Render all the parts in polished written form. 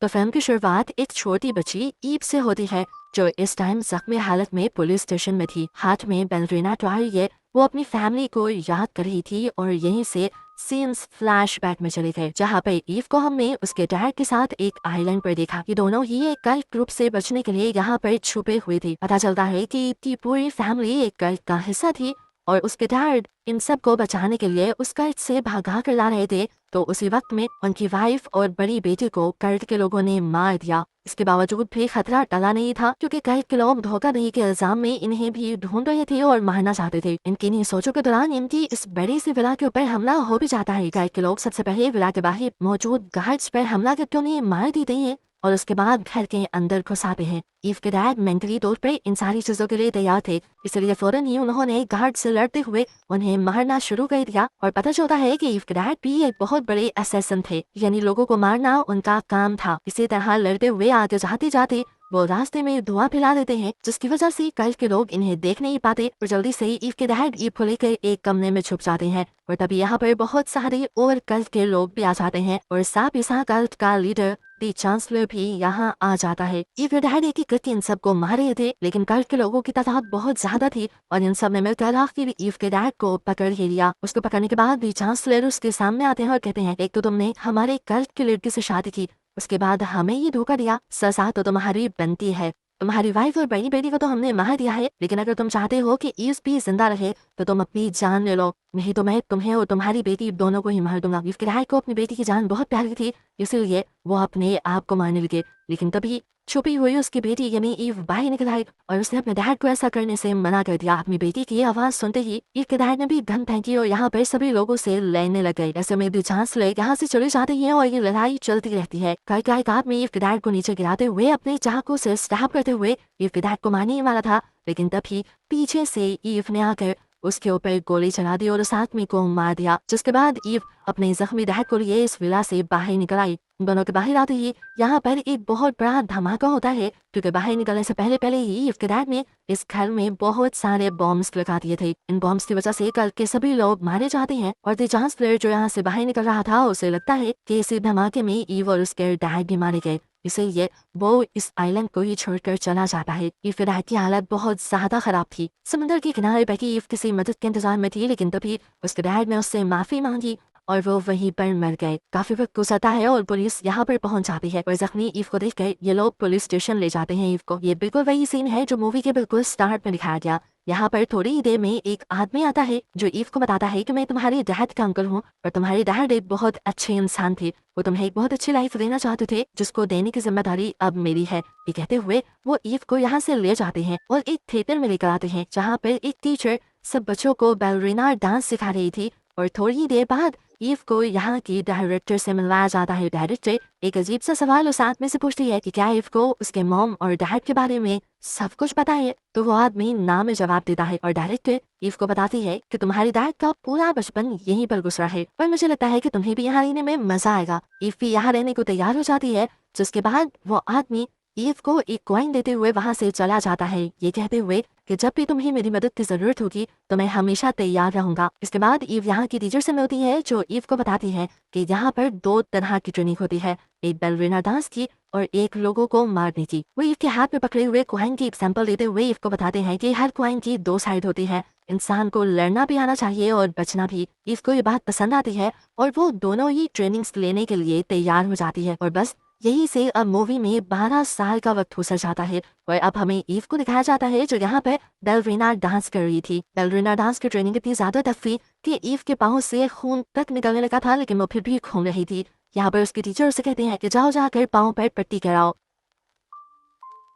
तो फिल्म की शुरुआत एक छोटी बच्ची ईव से होती है जो इस टाइम जख्मी हालत में पुलिस स्टेशन में थी। हाथ में बैलरीना टॉय है। वो अपनी फैमिली को याद कर रही थी और यहीं से सीन्स फ्लैशबैक में चले गए जहाँ पे ईव को हमने उसके डैड के साथ एक आइलैंड पर देखा। ये दोनों ही एक कल्ट ग्रुप से बचने के लिए यहाँ पर छुपे हुए थे। पता चलता है कि ईव की पूरी फैमिली एक कल्ट का हिस्सा थी और उसके डैड इन सब को बचाने के लिए उस कल्ट से भगा कर ला रहे थे। तो उसी वक्त में उनकी वाइफ और बड़ी बेटी को कल्ट के लोगों ने मार दिया। इसके बावजूद भी खतरा टला नहीं था क्योंकि कल्ट के लोग धोखाधड़ी के इल्जाम में इन्हें भी ढूंढ रहे थे और मारना चाहते थे। इनकी इन्हीं सोचों के दौरान इनकी इस बड़ी सी विला के ऊपर हमला हो भी जाता है। कल्ट के लोग सबसे पहले विला के बाहर मौजूद गार्ड्स पर हमला करके उन्हें मार देते हैं और उसके बाद घर के अंदर घुस आते हैं। ईव के डैड मेंटली तौर पर इन सारी चीजों के लिए तैयार थे, इसलिए फौरन ही उन्होंने गार्ड से लड़ते हुए उन्हें मारना शुरू कर दिया। और पता चलता है कि ईव के डैड भी एक बहुत बड़े असैसिन थे, यानी लोगों को मारना उनका काम था। इसी तरह लड़ते हुए आगे जाते जाते वो रास्ते में धुआं फैला देते हैं जिसकी वजह से कल्ट के लोग इन्हें देख नहीं पाते और जल्दी से ईव के डैड ईव को लेकर एक कमरे में छुप जाते हैं। और तभी यहाँ पर बहुत सारे और कल्ट के लोग भी आ जाते हैं और साथ ही साथ कल्ट का लीडर दी चांसलर भी यहाँ आ जाता है। ईव के डैड एक करके इन सबको मार रहे थे लेकिन कल्ट के लोगों की तादाद बहुत ज्यादा थी और इन सब ने मिलकर आखिर ईव के डैड को पकड़ ही लिया। उसको पकड़ने के बाद दी चांसलर उसके सामने आते हैं और कहते हैं, एक तो तुमने हमारे कल्ट की लड़की से शादी की, उसके बाद हमें ये धोखा दिया, सजा तो तुम्हारी बनती है। तुम्हारी वाइफ और बड़ी बेटी को तो हमने मार दिया है, लेकिन अगर तुम चाहते हो कि ईव भी जिंदा रहे तो तुम अपनी जान ले लो, नहीं तो मैं तुम्हें और तुम्हारी बेटी दोनों को ही मार दूंगा। ईव के डैड को अपनी बेटी की जान बहुत प्यारी थी, इसलिए वो अपने आप को मारने लगे। लेकिन तभी छुपी हुई उसकी बेटी यानी ईव बाहर निकल आई और उसने अपने डैड को ऐसा करने से मना कर दिया। अपनी बेटी की आवाज सुनते ही ईव के डैड ने भी गन फेंकी और यहाँ पर सभी लोगों से लड़ने लग गए। ऐसे में भी चांसलर यहाँ से चले जाते हैं और ये लड़ाई चलती रहती है। कई आदमी ईव के डैड को नीचे गिराते हुए अपने चाकू से स्टैब करते हुए ईव के डैड को मारने ही वाला था, लेकिन तभी पीछे से ईव ने आकर उसके ऊपर गोली चला दी और उस आदमी को मार दिया। जिसके बाद ईव अपने जख्मी डैड को लिए इस विला से बाहर निकल आई। दोनों के बाहर आते ही यहाँ पर एक बहुत बड़ा धमाका होता है क्योंकि बाहर निकलने से पहले ही ईव के डैड ने इस घर में बहुत सारे बॉम्ब्स लगा दिए थे। इन बॉम्ब्स की वजह से कल के सभी लोग मारे जाते हैं और द चांसलर जो यहाँ से बाहर निकल रहा था उसे लगता है कि इसी धमाके में ईव और उसके डैड भी मारे गए, इसलिए वो इस आइलैंड को ही छोड़कर चला जाता है। ईव के डैड की हालत बहुत ज्यादा खराब थी। समुद्र के किनारे बैठी ईव किसी मदद के इंतजार में थी, लेकिन तभी उसके डैड ने उससे माफी मांगी और वो वहीं पर मर गए। काफी वक्त गुजरता है और पुलिस यहाँ पर पहुंच जाती है और जख्मी ईव को देखकर ये लोग पुलिस स्टेशन ले जाते हैं ईव को। ये बिल्कुल वही सीन है जो मूवी के बिल्कुल स्टार्ट में दिखाया गया। यहाँ पर थोड़ी ही देर में एक आदमी आता है जो ईव को बताता है कि मैं तुम्हारे डैड का अंकल हूँ और तुम्हारे डैड एक बहुत अच्छे इंसान थे, वो तुम्हें एक बहुत अच्छी लाइफ देना चाहते थे जिसको देने की जिम्मेदारी अब मेरी है। ये कहते हुए वो ईव को यहाँ से ले जाते हैं और एक थिएटर में लेकर आते हैं जहाँ पर एक टीचर सब बच्चों को बैलरीना डांस सिखा रही थी। और थोड़ी ही देर बाद ईव को यहाँ की डायरेक्टर से मिलवाया जाता है। डायरेक्टर एक अजीब सा सवाल उस आदमी से पूछती है कि क्या ईव को उसके मॉम और डैड के बारे में सब कुछ पता है, तो वो आदमी ना में जवाब देता है और डायरेक्टर ईव को बताती है कि तुम्हारे डैड का पूरा बचपन यहीं पर गुजरा है और मुझे लगता है कि तुम्हें भी यहाँ रहने में मजा आएगा। ईव भी यहाँ रहने को तैयार हो जाती है, जिसके बाद वो आदमी ईव को एक कॉइन देते हुए वहाँ से चला जाता है, ये कहते हुए कि जब भी तुम्हें मेरी मदद की जरूरत होगी तो मैं हमेशा तैयार रहूंगा। इसके बाद ईव यहाँ की टीचर से मिलती है जो ईव को बताती है कि यहाँ पर दो तरह की ट्रेनिंग होती है, एक बैलरीना डांस की और एक लोगों को मारने की। वो ईव के हाथ में पकड़े हुए कॉइन की एग्जाम्पल देते हुए ईव को बताते हैं कि हर कॉइन की दो साइड होती है, इंसान को लड़ना भी आना चाहिए और बचना भी। ईव को ये बात पसंद आती है और वो दोनों ही ट्रेनिंग्स लेने के लिए तैयार हो जाती है और बस यही से अब मूवी में 12 साल का वक्त गुजर जाता है और अब हमें ईव को दिखाया जाता है जो यहाँ पर बैलरीना डांस कर रही थी। बैलरीना डांस की ट्रेनिंग इतनी ज्यादा टफ थी कि ईव के पाँव से खून तक निकलने लगा था, लेकिन वो फिर भी घूम रही थी। यहाँ पर उसके टीचर उसे कहते हैं कि जाओ जाकर पाँव पर पट्टी कराओ।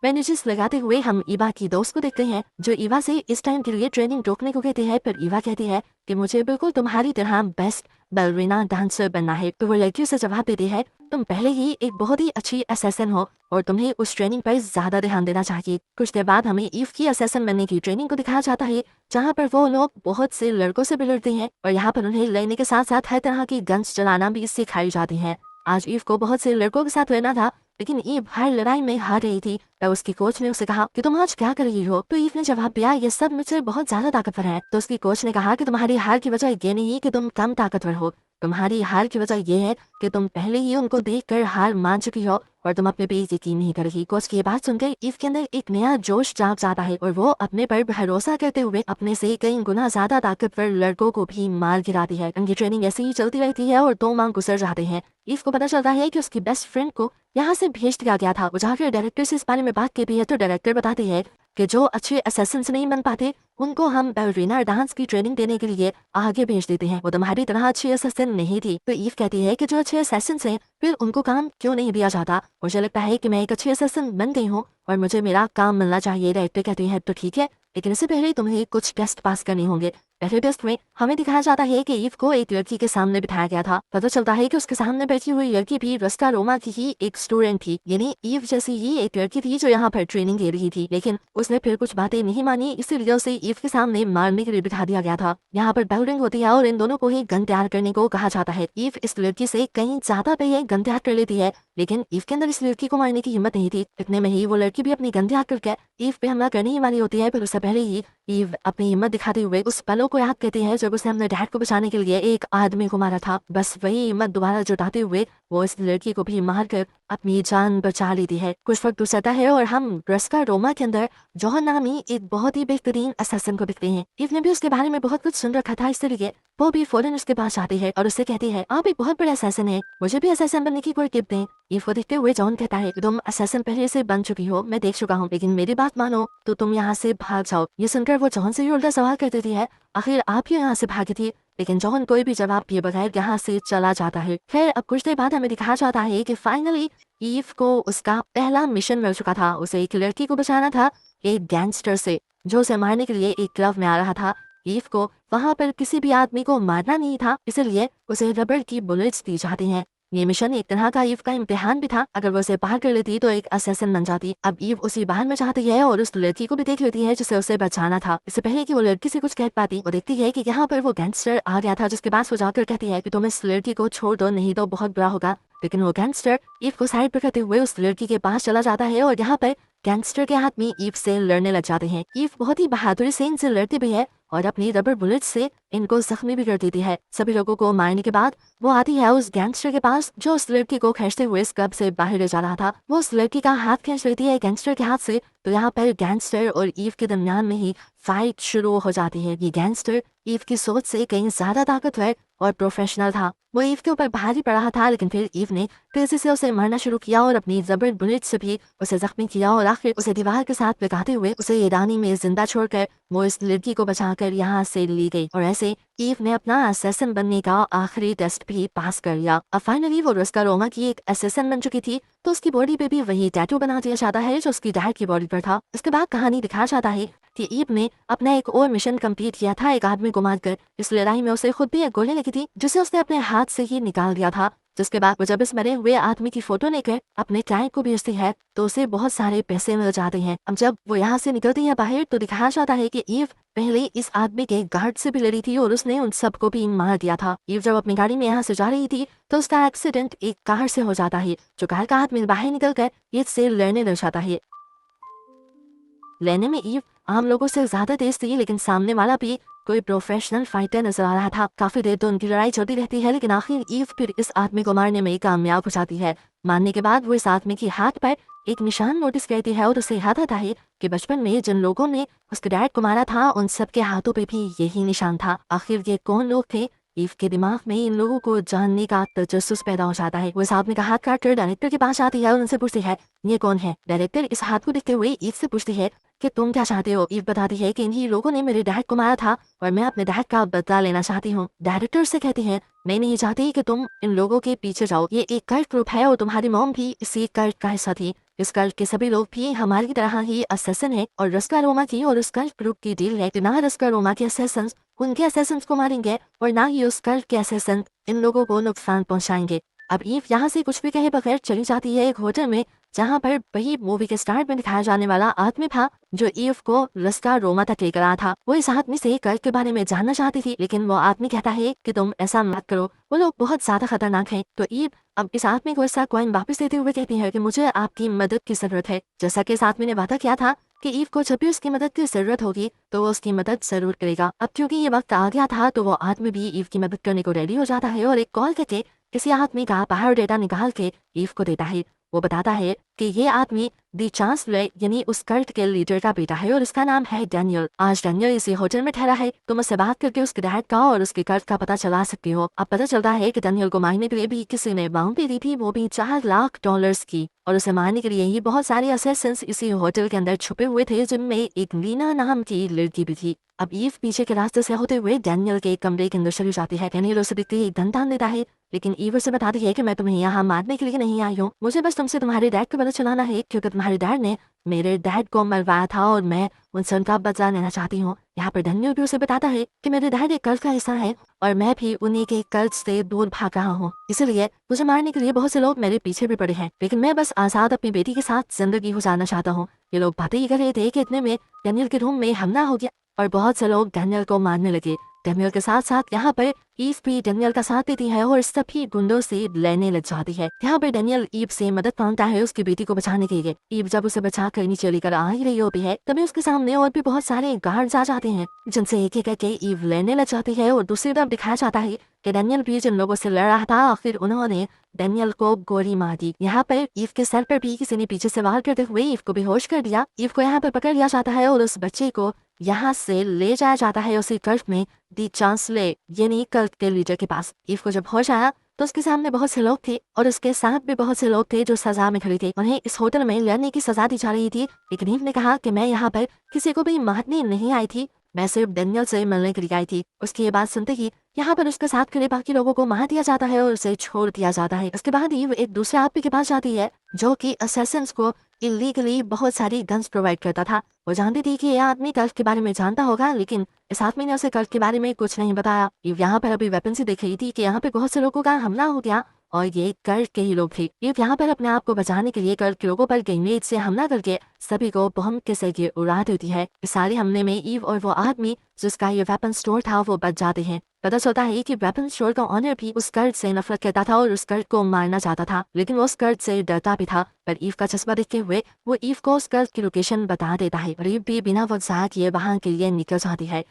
बैंडेजेस लगाते हुए हम ईवा की दोस्त को देखते हैं जो ईवा से इस टाइम के लिए ट्रेनिंग रोकने को कहते हैं, पर ईवा कहती है कि मुझे बिल्कुल तुम्हारी तरह बेस्ट बैलरीना डांसर बनना है। तो वो लड़कियों से जवाब देती है, तुम पहले ही एक बहुत ही अच्छी असैसिन हो और तुम्हें उस ट्रेनिंग पर ज्यादा ध्यान देना चाहिए। कुछ देर बाद हमें ईव की असैसिन बनने की ट्रेनिंग को दिखाया जाता है जहाँ पर वो लोग बहुत से लड़कों से बिलड़ते हैं और यहाँ पर उन्हें लड़ने के साथ साथ हर तरह की गन्स चलाना भी सिखाई जाती है। आज ईव को बहुत से लड़कों के साथ लड़ना था, लेकिन ईव हर लड़ाई में हार रही थी। तब उसकी कोच ने उसे कहा कि तुम आज क्या कर रही हो, तो ईव ने जवाब दिया, ये सब मुझसे बहुत ज्यादा ताकतवर है। तो उसकी कोच ने कहा कि तुम्हारी हार की वजह ये नहीं कि तुम कम ताकतवर हो, तुम्हारी हार की वजह यह है कि तुम पहले ही उनको देखकर हार मान चुकी हो और तुम अपने पे यकीन नहीं करोगी। कोच ये बात सुनकर ईव के अंदर एक नया जोश जाग जाता है और वो अपने पर भरोसा करते हुए अपने से कई गुना ज्यादा ताकतवर लड़कों को भी मार गिराती है। उनकी ट्रेनिंग ऐसे ही चलती रहती है और 2 माह गुजर जाते हैं। ईव को पता चलता है कि उसकी बेस्ट फ्रेंड को यहाँ से भेज दिया गया था। वो जाकर डायरेक्टर से इस बारे में बात करती है तो डायरेक्टर बताते हैं कि जो अच्छे असैसिन्स नहीं बन पाते उनको हम बैलरीना डांस की ट्रेनिंग देने के लिए आगे भेज देते हैं। वो तुम्हारी तरह अच्छी असैसिन नहीं थी। तो ईव कहती है कि जो अच्छे असैसिन्स हैं फिर उनको काम क्यों नहीं दिया जाता। मुझे लगता है कि मैं एक अच्छी असैसिन बन गई हूँ और मुझे मेरा काम मिलना चाहिए। डायरेक्टर कहती है तो ठीक है, लेकिन इससे पहले तुम्हें कुछ टेस्ट पास करने होंगे। पहले टेस्ट में हमें दिखाया जाता है कि ईव को एक लड़की के सामने बिठाया गया था। पता चलता है कि उसके सामने बैठी हुई लड़की भी रस्का रोमा की ही एक स्टूडेंट थी, यानी ईव जैसी ही एक लड़की थी जो यहाँ पर ट्रेनिंग ले रही थी। लेकिन उसने फिर कुछ बातें नहीं मानी, इसीलिए उसे ईव के सामने मारने के लिए बिठा दिया गया था। यहाँ पर बेल रिंग होती है और इन दोनों को ही गन तैयार करने को कहा जाता है। ईव इस लड़की से कहीं ज्यादा पहले गन तैयार कर लेती है, लेकिन ईव के अंदर इस लड़की को मारने की हिम्मत नहीं थी। इतने में ही वो लड़की भी अपनी गन तैयार करके ईव पे हमला करने ही वाली होती है। पर उससे पहले ही ईव अपनी हिम्मत दिखाते हुए उस पलों को याद करती है जब उसने अपने डैड को बचाने के लिए एक आदमी को मारा था। बस वही हिम्मत दोबारा जुटाते हुए वो इस लड़की को भी मारकर अपनी जान बचा लेती है। कुछ वक्त गुजरता है और हम रस्का रोमा के अंदर जॉन नामी एक बहुत ही बेहतरीन असैसिन को दिखते हैं। ईव ने भी उसके बारे में बहुत कुछ सुन रखा था, इसलिए वो भी फौरन उसके पास आती है और उससे कहती है आप एक बहुत बड़ा असैसिन है, मुझे भी असैसिन बनने की कोई टिप दें। ईव को देखते हुए जॉन कहता है तुम असैसिन पहले से बन चुकी हो, मैं देख चुका हूँ, लेकिन मेरी बात मानो तो तुम यहाँ से भाग जाओ। ये सुनकर वो जॉन से उल्टा सवाल कर देती है आखिर आप क्यों यहाँ से भागी थी, लेकिन जॉन कोई भी जवाब दिए बगैर यहाँ से चला जाता है। खैर अब कुछ देर बाद हमें दिखाया जाता है कि फाइनली ईव को उसका पहला मिशन मिल चुका था। उसे एक लड़की को बचाना था एक गैंगस्टर से जो उसे मारने के लिए एक क्लब में आ रहा था। ईव को वहां पर किसी भी आदमी को मारना नहीं था, इसलिए उसे रबड़ की बुलेट्स दी जाती हैं। ये मिशन एक तरह का ईव का इम्तिहान भी था। अगर वो उसे पार कर लेती तो एक असैसिन बन जाती। अब ईव उसी बहान में चाहती है और उस लड़की को भी देख लेती है जिसे उसे बचाना था। इससे पहले कि वो लड़की से कुछ कह पाती, वो देखती है कि यहाँ पर वो गैंगस्टर आ गया था, जिसके पास वो जाकर कहती है कि तुम इस लड़की को छोड़ दो, नहीं तो बहुत बुरा होगा। लेकिन वो गैंगस्टर ईव को साइड पर करते हुए उस लड़की के पास चला जाता है और यहाँ पर गैंगस्टर के हाथ में ईव से लड़ने लग जाते हैं। ईव बहुत ही बहादुरी से इनसे लड़ती भी है और अपनी रबर बुलेट से इनको जख्मी भी कर देती है। सभी लोगों को मारने के बाद वो आती है उस गैंगस्टर के पास जो उस लड़की को खींचते हुए इस क्लब से बाहर ले जा रहा था। वो उस लड़की का हाथ खींच लेती है गैंगस्टर के हाथ से, तो यहाँ पर गैंगस्टर और ईव के दरमियान में ही फाइट शुरू हो जाती है। ये गैंगस्टर ईव की सोच से कहीं ज्यादा ताकतवर और प्रोफेशनल था। वो ईव के ऊपर भारी पड़ रहा था, लेकिन फिर ईव ने तेजी से उसे मारना शुरू किया और अपनी रबर बुलेट से भी उसे जख्मी किया और आखिर उसे दीवार के साथ लगाते हुए उसे ईरानी में जिंदा छोड़कर वो इस लड़की को बचाकर यहाँ से ली गई। और ऐसे ईव ने अपना असैसिन बनने का आखिरी टेस्ट भी पास कर लिया। अब फाइनली वो रस्का रोमा की एक असैसिन बन चुकी थी, तो उसकी बॉडी पे भी वही टैटू बना दिया जाता है जो उसकी डैड की बॉडी पर था। इसके बाद कहानी दिखाया जाता है कि ईव ने अपना एक और मिशन कंप्लीट किया था एक आदमी को मारकर। इस लड़ाई में उसे खुद भी एक गोली लगी थी जिसे उसने अपने हाथ से ही निकाल दिया था। जिसके बाद वो जब इस मरे हुए आदमी की फोटो लेकर अपने क्लाइंट को भेजती है तो उसे बहुत सारे पैसे मिल जाते हैं। अब जब वो यहाँ से निकलती है बाहर तो दिखाया जाता है कि ईव पहले इस आदमी के गार्ड से भी लड़ी थी और उसने उन सबको भी मार दिया था। ईव जब अपनी गाड़ी में यहाँ से जा रही थी तो उसका एक्सीडेंट एक कार से हो जाता है, जो कार का आदमी बाहर निकल कर ईव से लड़ने लग जाता है। लेने में ईव आम लोगों से ज्यादा तेज थी, लेकिन सामने वाला भी कोई प्रोफेशनल फाइटर नजर आ रहा था। काफी देर तो उनकी लड़ाई चलती रहती है, लेकिन आखिर ईव फिर इस आदमी को मारने में कामयाब हो जाती है। मारने के बाद वो इस आदमी की हाथ पर एक निशान नोटिस करती है और उसे याद आता है कि बचपन में जिन लोगों ने उसके डैड को मारा था उन सबके हाथों पे भी यही निशान था। आखिर ये कौन लोग थे? ईव के दिमाग में इन लोगों को जानने का तजस्सुस पैदा हो जाता है। वो इस आदमी का हाथ काट कर डायरेक्टर के पास आती है और उनसे पूछती है ये कौन है। डायरेक्टर इस हाथ को देखते हुए ईव से पूछती है कि तुम क्या चाहते हो। ईव बताती है कि इन्हीं लोगों ने मेरे डैड को मारा था और मैं अपने डैड का बदला लेना चाहती हूँ। डायरेक्टर से कहती है मैं नहीं चाहती कि तुम इन लोगों के पीछे जाओ, ये एक कल्ट ग्रुप है और तुम्हारी मॉम भी इसी कल्ट का हिस्सा थी। इस कल्ट के सभी लोग भी हमारी तरह ही असैसिन है और रस्का रोमा की और उस कल्ट ग्रुप की डील है कि ना रस्का रोमा के असैसिन उनके असैसिन्स को मारेंगे और ना ही उस कल्ट के असैसिन इन लोगों को नुकसान पहुंचाएंगे। अब ईव यहाँ से कुछ भी कहे बगैर चली जाती है एक होटल में, जहाँ पर वही मूवी के स्टार्ट में दिखाया जाने वाला आदमी था जो ईव को रस्का रोमा तक लेकर आया था। वो इस आदमी से कल्ट के बारे में जानना चाहती थी, लेकिन वो आदमी कहता है कि तुम ऐसा मत करो, वो लोग बहुत ज्यादा खतरनाक हैं। तो ईव अब इस आदमी को इसका कॉइन वापस देते हुए कहती है कि मुझे आपकी मदद की जरूरत है। जैसा कि इस आदमी ने वादा किया था कि ईव को जब भी उसकी मदद की जरूरत होगी तो वो उसकी मदद जरूर करेगा। अब क्योंकि ये वक्त आ गया था तो वो आदमी भी ईव की मदद करने को रेडी हो जाता है और एक कॉल करके किसी आदमी का बाहर डेटा निकाल के ईव को देता है। वो बताता है कि ये आदमी दी चांसलर यानी उस कल्ट के लीडर का बेटा है और उसका नाम है डैनियल। आज डैनियल इसी होटल में ठहरा है। तुम उससे बात करके उसके डैड का और उसके कल्ट का पता चला सकती हो। अब पता चलता है कि डैनियल को मारने के लिए भी किसी ने बाउंड्री दी थी, वो भी $4 लाख की, और उसे मारने के लिए ही बहुत सारे असैसिन्स इसी होटल के अंदर छुपे हुए थे, जिनमें एक लीना नाम की लड़की भी थी। अब ईव पीछे के रास्ते से होते हुए डैनियल के कमरे के अंदर चली जाती है। डैनियल उसे दिखते ही गन तान देता है, लेकिन ईव उसे बताती है कि मैं तुम्हें यहाँ मारने के लिए नहीं आई हूँ, मुझे बस तुमसे तुम्हारे डैड को पता चलाना है, क्योंकि तुम्हारे डैड ने मेरे डैड को मरवाया था और मैं उनसे उनका बदला लेना चाहती हूँ। यहाँ पर डैनियल भी उसे बताता है कि मेरे डैड एक कल्ट का हिस्सा है और मैं भी उन्हीं के कल्ट से दूर भाग रहा हूँ, इसलिए मुझे मारने के लिए बहुत से लोग मेरे पीछे भी पड़े हैं, लेकिन मैं बस आजाद अपनी बेटी के साथ जिंदगी गुजारना चाहता हूँ। ये लोग बातें ही कर रहे थे कि इतने में डैनियल के रूम में हमला हो गया और बहुत से लोग डैनियल को मारने लगे। डैनियल के साथ साथ यहाँ पर ईव भी डैनियल का साथ देती है और सभी गुंडों से लड़ने लग जाती है। यहाँ पर डैनियल ईव से मदद मांगता है उसकी बेटी को बचाने के लिए। ईव जब उसे बचा कर नीचे लेकर आ ही रही होती है, तभी उसके सामने और भी बहुत सारे गार्ड्स आ जाते हैं, जिनसे एक एक करके ईव लड़ने लग जाती है। और दूसरी तरफ दिखाया जाता है कि डैनियल भी जिन लोगों से लड़ रहा था, आखिर उन्होंने डैनियल को गोली मार दी। यहाँ पर ईव के सर पर भी किसी ने पीछे से वार करते हुए ईव को बेहोश कर दिया। ईव को यहाँ पर पकड़ लिया जाता है और उस बच्चे को यहाँ से ले जाया जाता है उसी कल्ट में दी चांसलर यानी कल्ट के लीडर के पास। ईव को जब होश आया तो उसके सामने बहुत से लोग थे और उसके साथ भी बहुत से लोग थे जो सजा में खड़े थे। उन्हें इस होटल में लड़ने की सजा दी जा रही थी, लेकिन ईव ने कहा कि मैं यहाँ पर किसी को भी मारने नहीं आई थी, मैं सिर्फ डैनियल से मिलने के लिए आई थी। उसकी ये बात सुनते ही यहाँ पर उसके साथ खड़े बाकी लोगों को मार दिया जाता है और उसे छोड़ दिया जाता है। उसके बाद ईव एक दूसरे आदमी के पास जाती है जो कि असैसिन्स को इलीगली बहुत सारी गन्स प्रोवाइड करता था। वो जानती थी कि यह आदमी कल्ट के बारे में जानता होगा, लेकिन इस आदमी ने उसे कल्ट के बारे में कुछ नहीं बताया। ईव यहाँ पर अभी वेपन से देख रही थी कि यहाँ पे बहुत से लोगों का हमला हो गया और ये कल्ट के ही लोग थे। ईव यहाँ पर अपने आप को बचाने के लिए कल्ट के लोगों पर ग्रेनेड से हमला करके सभी को बम के सगे उड़ा देती है। इस सारे हमले में ईव और वो आदमी जिसका ये वेपन स्टोर था वो बच जाते हैं। पता चलता है कि वेपन स्टोर का ऑनर भी उस कल्ट से नफरत करता था और उस कल्ट को मारना चाहता था, लेकिन वो उस कल्ट से डरता भी था। पर ईव का चश्मा देखते हुए वो ईव को उस कल्ट की लोकेशन बता देता है और ईव भी बिना वजह किए वहां के लिए निकल जाती है।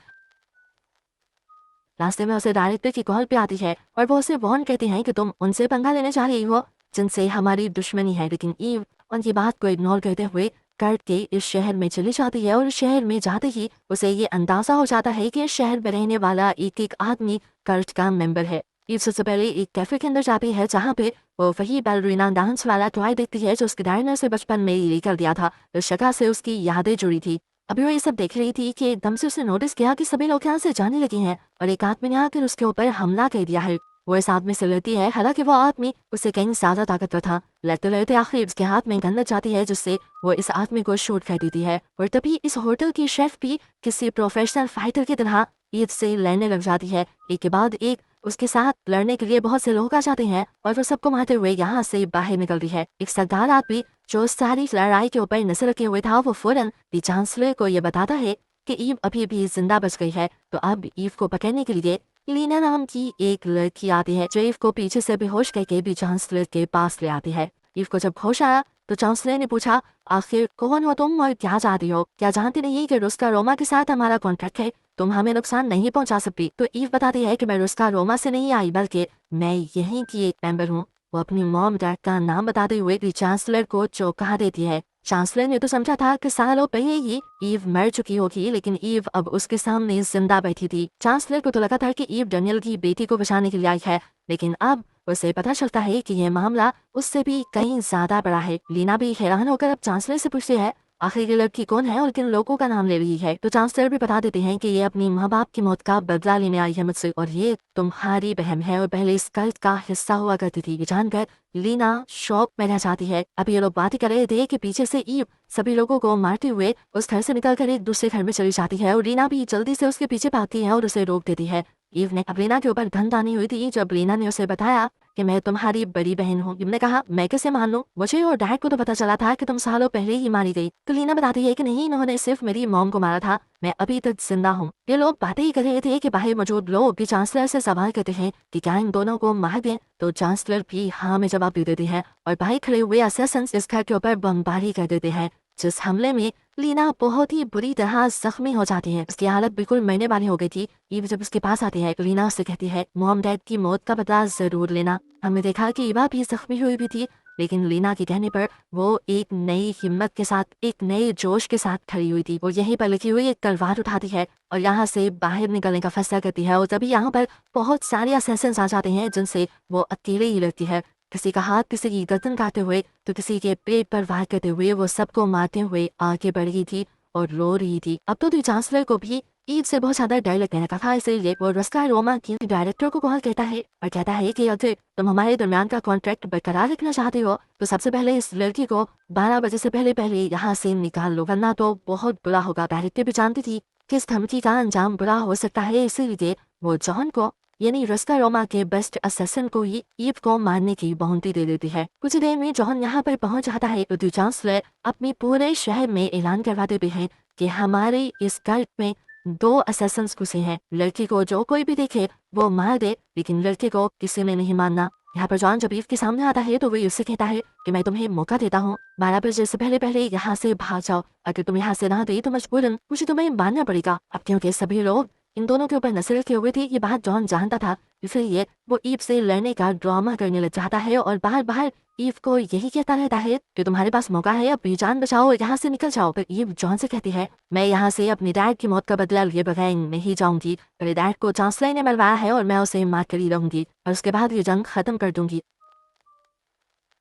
रास्ते में उसे डायरेक्टर की कॉल पे आती है और वो उसे वार्न कहते हैं कि तुम उनसे पंगा लेने जा रही हो जिनसे हमारी दुश्मनी है, लेकिन ईव उनकी बात को इग्नोर करते हुए कल्ट के इस शहर में चली जाती है। और इस शहर में जाते ही उसे ये अंदाजा हो जाता है कि इस शहर में रहने वाला एक एक आदमी कल्ट का मेंबर है। ईव सबसे पहले एक कैफे के अंदर जाती है जहाँ पे वो वही बैलरीना डांस वाला टॉय देखती है जो उसके डैड ने उसे बचपन में ही लेकर दिया था। इस जगह से उसकी यादें जुड़ी थी। अभी वो ये सब देख रही थी कि एकदम से उसने नोटिस किया कि सभी लोग यहाँ से जाने लगे हैं और एक आदमी ने आकर उसके ऊपर हमला कर दिया है। वो इस आदमी से लड़ती है, हालांकि वो आदमी उससे कहीं ज्यादा ताकतवर था। लड़ते लड़ते आखिर उसके हाथ में गन लग जाती है जिससे वो इस आदमी को शूट कर देती है। और तभी इस होटल की शेफ भी किसी प्रोफेशनल फाइटर की तरह ईद से लड़ने लग जाती है। एक के बाद एक उसके साथ लड़ने के लिए बहुत से लोग आ जाते हैं और वो सबको मारते हुए यहाँ से बाहर निकलती है। एक सरदार आदमी जो सारी लड़ाई के ऊपर नजर रखे हुए था वो फौरन दी चांसलर को ये बताता है कि ईव अभी भी जिंदा बच गई है। तो अब ईव को पकड़ने के लिए लीना नाम की एक लड़की आती है जो ईव को पीछे से बेहोश करके दी चांसलर के पास ले आती है। ईव को जब होश आया तो चांसलर ने पूछा, आखिर कौन हो तुम और क्या चाहती हो? क्या जानती नहीं कि रुस्का रोमा के साथ हमारा कॉन्ट्रैक्ट है, तुम हमें नुकसान नहीं पहुंचा सकती? तो ईव बताती है कि मैं रुस्का रोमा से नहीं आई बल्कि मैं यहीं की एक मेंबर हूँ। वो अपनी मॉम डैड का नाम बताते हुए चांसलर को चौंका देती है। चांसलर ने तो समझा था कि सालों पहले ही ईव मर चुकी होगी, लेकिन ईव अब उसके सामने जिंदा बैठी थी। चांसलर को तो लगा था कि ईव डैनियल की बेटी को बचाने के लिए आई है, लेकिन अब उसे पता चलता है कि यह मामला उससे भी कहीं ज्यादा बड़ा है। लीना भी हैरान होकर अब चांसलर से पूछती है, आखिर ये लड़की कौन है और किन लोगों का नाम ले रही है? तो चांसलर भी बता देते हैं कि ये अपनी माँ बाप की मौत का बदला लेने आई है मुझसे और ये तुम्हारी बहन है और पहले इस कल्ट का हिस्सा हुआ करती थी। ये जानकर लीना शॉक में रह जाती है। अब ये लोग बात कर रहे थे कि पीछे से ईव सभी लोगों को मारते हुए उस घर से निकलकर एक दूसरे घर में चली जाती है और लीना भी जल्दी से उसके पीछे भागती है और उसे रोक देती है। ईव ने अब लीना के ऊपर धन तानी हुई थी जब लीना ने उसे बताया कि मैं तुम्हारी बड़ी बहन हूँ। ने कहा, मैं कैसे मान लूं? मुझे और डैड को तो पता चला था कि तुम सालों पहले ही मारी गई। तो लीना बताती है कि नहीं, इन्होंने सिर्फ मेरी मॉम को मारा था, मैं अभी तक जिंदा हूँ। ये लोग बातें ही कर रहे थे कि बाहर मौजूद लोग भी चांसलर से सवाल करते हैं कि क्या इन दोनों को मार दें? तो चांसलर भी हाँ में जवाब दे देती है और बाहर खड़े हुए असैसिन्स इस घर के ऊपर बमबारी कर देते हैं, जिस हमले में लीना बहुत ही बुरी तरह जख्मी हो जाती है। उसकी हालत बिल्कुल मरने वाली हो गई थी। ईव जब उसके पास आती है तो लीना उससे कहती है, मॉम डैड की मौत का बदला जरूर लेना। हमने देखा कि ईवा भी जख्मी हुई भी थी, लेकिन लीना के कहने पर वो एक नई हिम्मत के साथ, एक नए जोश के साथ खड़ी हुई थी। वो यहीं पर लगी हुई एक तलवार उठाती है और यहाँ से बाहर निकलने का फैसला करती है। और तभी यहाँ पर बहुत सारे असैसिन्स आ जाते हैं जिनसे वो अकेले ही लड़ती है। किसी का हाथ किसी की गर्दन काटते हुए तो किसी के पेट पर वार करते हुए वो सबको मारते हुए आगे बढ़ रही थी और रो रही थी। अब तो चांसलर को भी ईव से बहुत ज्यादा डर लगने लगा था, इसलिए वो रस्का रोमा की डायरेक्टर को कॉल करता है और कहता है कि अगर तुम हमारे दरमियान का कॉन्ट्रैक्ट बरकरार रखना चाहते हो तो सबसे पहले इस लड़की को 12 बजे से पहले पहले यहाँ से निकाल लो, वरना तो बहुत बुरा होगा। डायरेक्टर भी जानती थी कि इस धमकी का अंजाम बुरा हो सकता है, इसीलिए वो जॉन को यानी रस्का रोमा के बेस्ट असैसिन को ही ईव को मारने की बाउंड्री दे देती है। कुछ देर में जॉन यहाँ पर पहुंच जाता है तो चांसलर अपने पूरे शहर में ऐलान करवा देते हैं कि हमारे इस कल्ट में 2 असैसिन्स घुसे हैं। लड़की को जो कोई भी देखे वो मार दे, लेकिन लड़के को किसी ने नहीं मारना। यहाँ पर जॉन जब ईव के सामने आता है तो वो उससे कहता है कि मैं तुम्हें मौका देता हूँ, 12 बजे से पहले पहले यहाँ से भाग जाओ। अगर तुम यहाँ से ना गई तो मजबूरन मुझे तुम्हें मारना पड़ेगा। अब क्योंकि सभी लोग इन दोनों के ऊपर नजर रखे हुए थे, ये बात जॉन जानता था, इसलिए वो ईव से लड़ने का ड्रामा करने लग जाता है और बाहर बाहर ईव को यही कहता रहता है कि तुम्हारे पास मौका है, अब जान बचाओ, यहाँ से निकल जाओ। पर ईव जॉन से कहती है मैं यहाँ से अपनी डैड की मौत का बदला लिए बगैर नहीं जाऊंगी। मेरे डैड को चांसलर ने मरवाया है और मैं उसे मार कर ही रहूंगी और उसके बाद ये जंग खत्म कर दूंगी।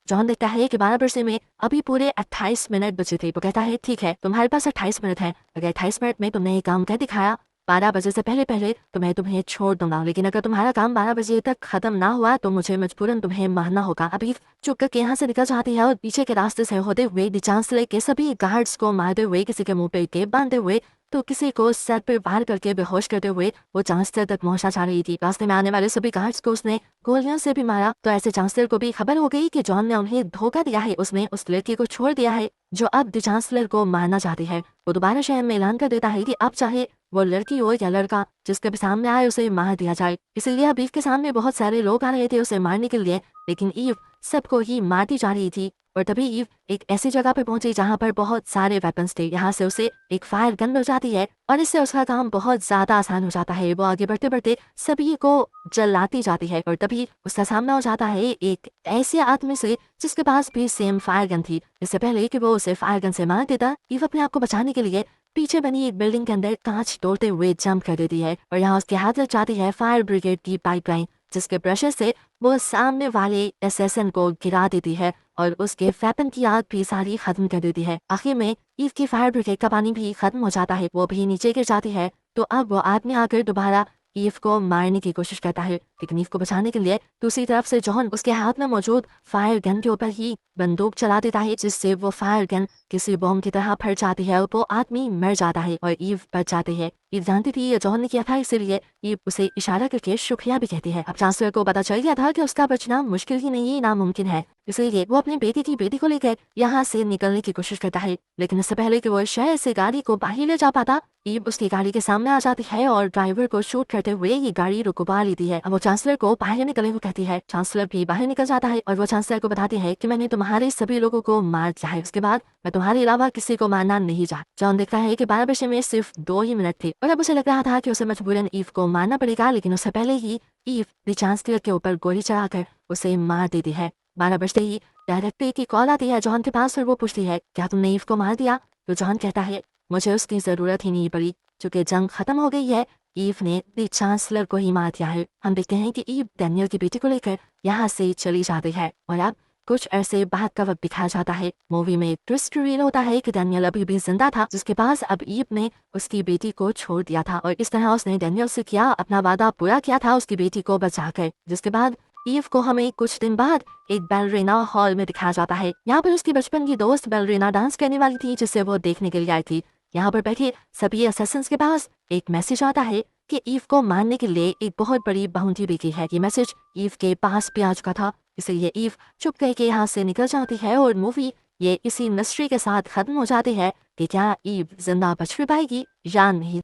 जॉन देखता है कि 12 बजे में अभी पूरे 28 मिनट बचे थे। वो कहता है ठीक है, तुम्हारे पास 28 मिनट है, अगर 28 मिनट में तुमने ये काम कर दिखाया 12 बजे से पहले पहले तो मैं तुम्हें छोड़ दूंगा, लेकिन अगर तुम्हारा काम 12 बजे तक खत्म ना हुआ तो मुझे मजबूरन तुम्हें मारना होगा। अभी चुप करके यहाँ से निकल जाती है और पीछे के रास्ते से होते हुए चांसलर के सभी गार्ड्स को मारते हुए, किसी के मुंह पे टेप बांधते हुए तो किसी को सर पर वार करके बेहोश करते हुए वो चांसलर तक पहुंचा जा रही थी। रास्ते में आने वाले सभी गार्ड्स को उसने गोलियों से भी मारा, तो ऐसे चांसलर को भी खबर हो गई कि जॉन ने उन्हें धोखा दिया है, उसने उस लड़की को छोड़ दिया है जो अब चांसलर को मारना चाहती है। वो दोबारा शहर में ऐलान कर देता है कि अब चाहे वो लड़की हो या लड़का, जिसके भी सामने आए उसे मार दिया जाए। इसीलिए अब ईव के सामने बहुत सारे लोग आ रहे थे उसे मारने के लिए, लेकिन ईव सबको ही मारती जा रही थी। और तभी ईव एक ऐसी जगह पर पहुंची जहां पर बहुत सारे वेपन्स थे। यहाँ से उसे एक फायर गन मिल जाती है और इससे उसका काम बहुत ज्यादा आसान हो जाता है। वो आगे बढ़ते बढ़ते सभी को जलाती जाती है और तभी उसका सामना हो जाता है एक ऐसे आदमी से जिसके पास भी सेम फायर गन थी। इससे पहले कि वो उसे फायर गन से मार देता, ईव अपने आप को बचाने के लिए पीछे बनी एक बिल्डिंग के अंदर कांच तोड़ते हुए जंप कर देती है और यहाँ उसके हाथ लग जाती है फायर ब्रिगेड की पाइपलाइन, जिसके प्रेशर से वो सामने वाले असैसिन को गिरा देती है और उसके वेपन की आग भी सारी खत्म कर देती है। आखिर में ईव की फायर ब्रिगेड का पानी भी खत्म हो जाता है, वो भी नीचे गिर जाती है। तो अब वो आदमी आकर दोबारा ईव को मारने की कोशिश करता है, लेकिन ईव को बचाने के लिए दूसरी तरफ से जॉन उसके हाथ में मौजूद फायर गन के ऊपर ही बंदूक चला देता है, जिससे वो फायर गन किसी बॉम्ब की तरह फट जाती है और वो आदमी मर जाता है और ईव बच जाती है। ईव जानती थी ये जॉन ने किया था, इसलिए ईव उसे इशारा करके शुक्रिया भी कहती है। अब चांसलर को पता चल गया था कि उसका बचना मुश्किल ही नहीं नामुमकिन है, इसलिए वो अपने बेटी को लेकर यहाँ से निकलने की कोशिश करता है। लेकिन इससे पहले कि वो शहर से गाड़ी को बाहर ले जा पाता, ईव उसकी गाड़ी के सामने आ जाती है और ड्राइवर को शूट करते हुए ये गाड़ी रुकवा लेती है। अब वो चांसलर को बाहर निकलने को कहती है। चांसलर भी बाहर निकल जाता है और वो चांसलर को बताती है कि मैंने तुम्हारे सभी लोगों को मार दिया है, उसके बाद मैं तुम्हारे अलावा किसी को मारना नहीं चाहता। जॉन देखता है कि 12 बजे में सिर्फ 2 ही मिनट थे और अब उसे लग रहा था कि उसे मजबूरन ईव को मारना पड़ेगा, लेकिन उससे पहले ही ईव चांसलर के ऊपर गोली चढ़ाकर उसे मार देती है। 12 बजते ही डायरेक्टर की कॉल आती है जॉन के पास और वो पूछती है क्या तुमने ईव को मार दिया? तो जॉन कहता है मुझे उसकी जरूरत ही नहीं पड़ी, चूंकि जंग खत्म हो गई है, ईव ने चांसलर को ही मार दिया है। हम देखते हैं कि ईव डैनियल की बेटी को लेकर यहाँ से चली जाती है और अब कुछ अरसे बाद का वक्त दिखाया जाता है। मूवी में ट्विस्ट रिवील होता है कि डैनियल अभी भी जिंदा था, जिसके पास अब ईव ने उसकी बेटी को छोड़ दिया था और इस तरह उसने डैनियल से किया अपना वादा पूरा किया था उसकी बेटी को बचाकर। जिसके बाद ईव को हमें कुछ दिन बाद एक बैलरीना हॉल में दिखाया जाता है। यहाँ पर उसकी बचपन की दोस्त बैलरीना डांस करने वाली थी, जिसे वो देखने के लिए आई थी। यहाँ पर बैठे सभी असैसिन्स के पास एक मैसेज आता है कि ईव को मारने के लिए एक बहुत बड़ी बाउंड्री भी है। ये मैसेज ईव के पास भी आ चुका था, इसलिए ईव चुप करके यहाँ से निकल जाती है और मूवी ये इसी मिस्ट्री के साथ खत्म हो जाती है कि क्या ईव जिंदा बच भी पाएगी या नहीं।